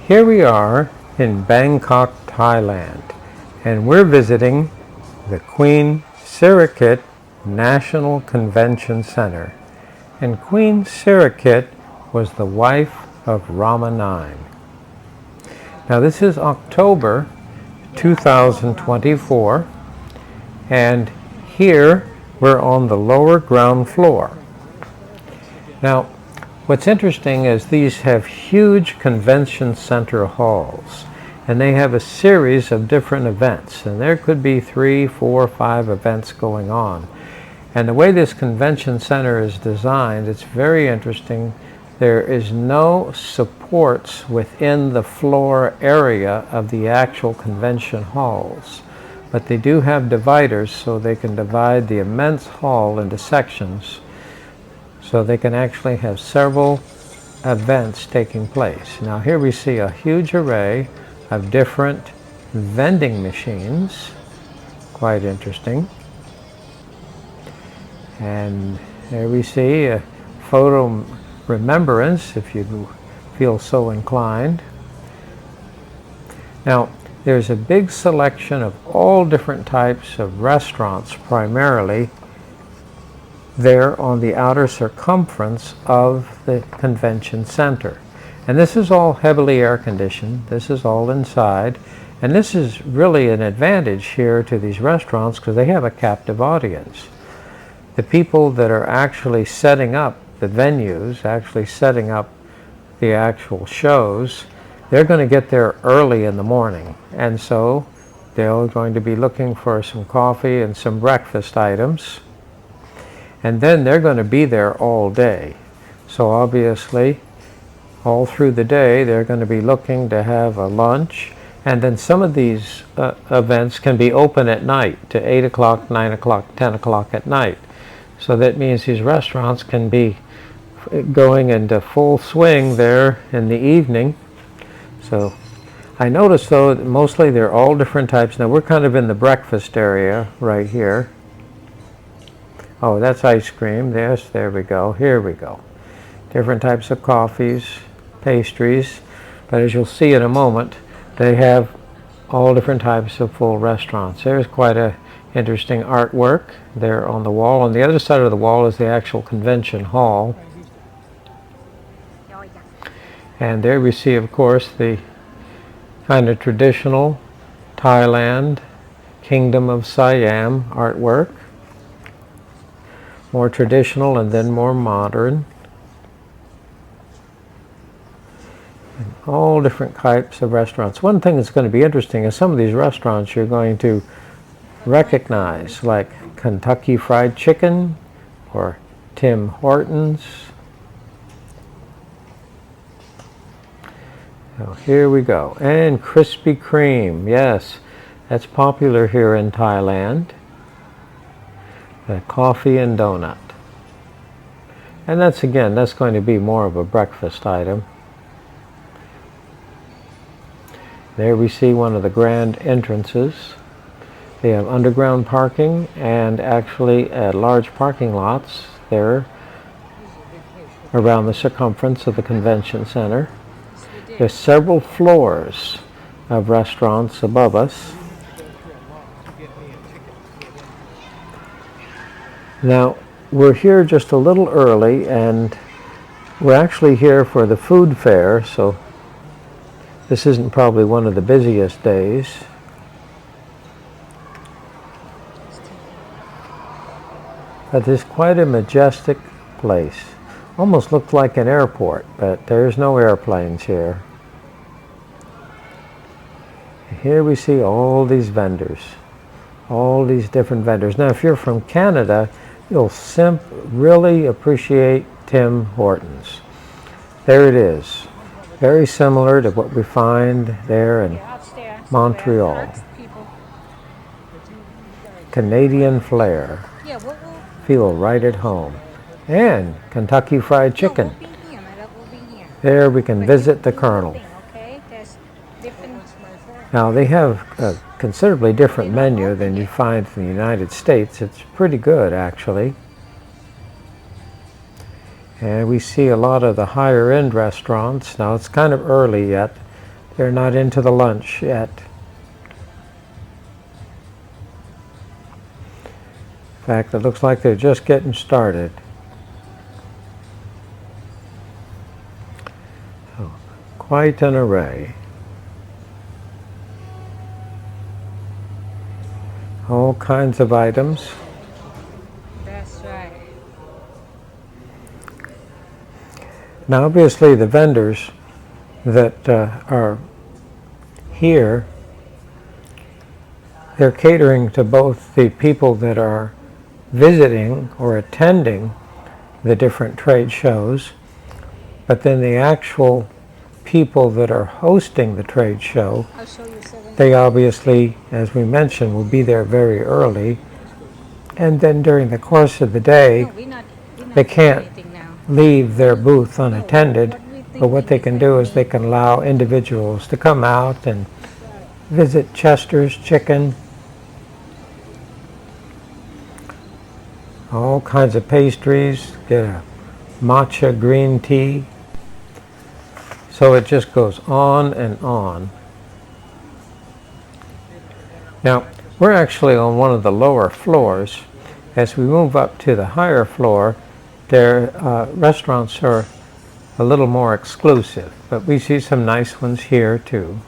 Here we are in Bangkok, Thailand, and we're visiting the Queen SiriKit National Convention Center. And Queen SiriKit was the wife of Rama IX. Now this is October 2024, and here we're on the lower ground floor. Now, what's interesting is these have huge convention center halls, and they have a series of different events, and there could be 3, 4, 5 events going on. And the way this convention center is designed, it's very interesting. There is no supports within the floor area of the actual convention halls, but they do have dividers so they can divide the immense hall into sections, so they can actually have several events taking place. Now here we see a huge array of different vending machines, quite interesting. And there we see a photo remembrance if you feel so inclined. Now there's a big selection of all different types of restaurants, primarily there on the outer circumference of the convention center. And this is all heavily air conditioned. This is all inside. And this is really an advantage here to these restaurants because they have a captive audience. The people that are actually setting up the venues, actually setting up the actual shows, they're going to get there early in the morning. And so they're going to be looking for some coffee and some breakfast items. And then they're going to be there all day. So obviously, all through the day, they're going to be looking to have a lunch. And then some of these events can be open at night to 8 o'clock, 9 o'clock, 10 o'clock at night. So that means these restaurants can be going into full swing there in the evening. So I noticed though that mostly they're all different types. Now we're kind of in the breakfast area right here. Oh, that's ice cream. Yes, there we go. Here we go. Different types of coffees, pastries. But as you'll see in a moment, they have all different types of full restaurants. There's quite a interesting artwork there on the wall. On the other side of the wall is the actual convention hall. And there we see, of course, the kind of traditional Thailand Kingdom of Siam artwork. More traditional and then more modern. And all different types of restaurants. One thing that's going to be interesting is some of these restaurants you're going to recognize, like Kentucky Fried Chicken or Tim Hortons. So here we go. And Krispy Kreme, yes, that's popular here in Thailand. The coffee and donut. And that's, again, that's going to be more of a breakfast item. There we see one of the grand entrances. They have underground parking and actually large parking lots there around the circumference of the convention center. There's several floors of restaurants above us. Now, we're here just a little early, and we're actually here for the food fair, so this isn't probably one of the busiest days. But it's quite a majestic place. Almost looks like an airport, but there's no airplanes here. Here we see all these vendors, all these different vendors. Now, if you're from Canada, you'll really appreciate Tim Hortons. There it is. Very similar to what we find there in Montreal. Canadian flair. Feel right at home. And Kentucky Fried Chicken. There we can visit the Colonel. Now they have a considerably different menu than you find in the United States. It's pretty good, actually. And we see a lot of the higher end restaurants. Now it's kind of early yet, They're not into the lunch yet. In fact, it looks like they're just getting started. So, quite an array. All kinds of items. That's right. Now, obviously, the vendors that are here, they're catering to both the people that are visiting or attending the different trade shows, but then the actual people that are hosting the trade show, I'll show you 7. they obviously, as we mentioned, will be there very early, and then during the course of the day, No, we're not they doing can't anything now. leave their booth unattended, but what they can do is they that can allow individuals to come out and visit Chester's Chicken, all kinds of pastries, get a matcha green tea. So it just goes on and on. Now, we're actually on one of the lower floors. As we move up to the higher floor, their restaurants are a little more exclusive, but we see some nice ones here too.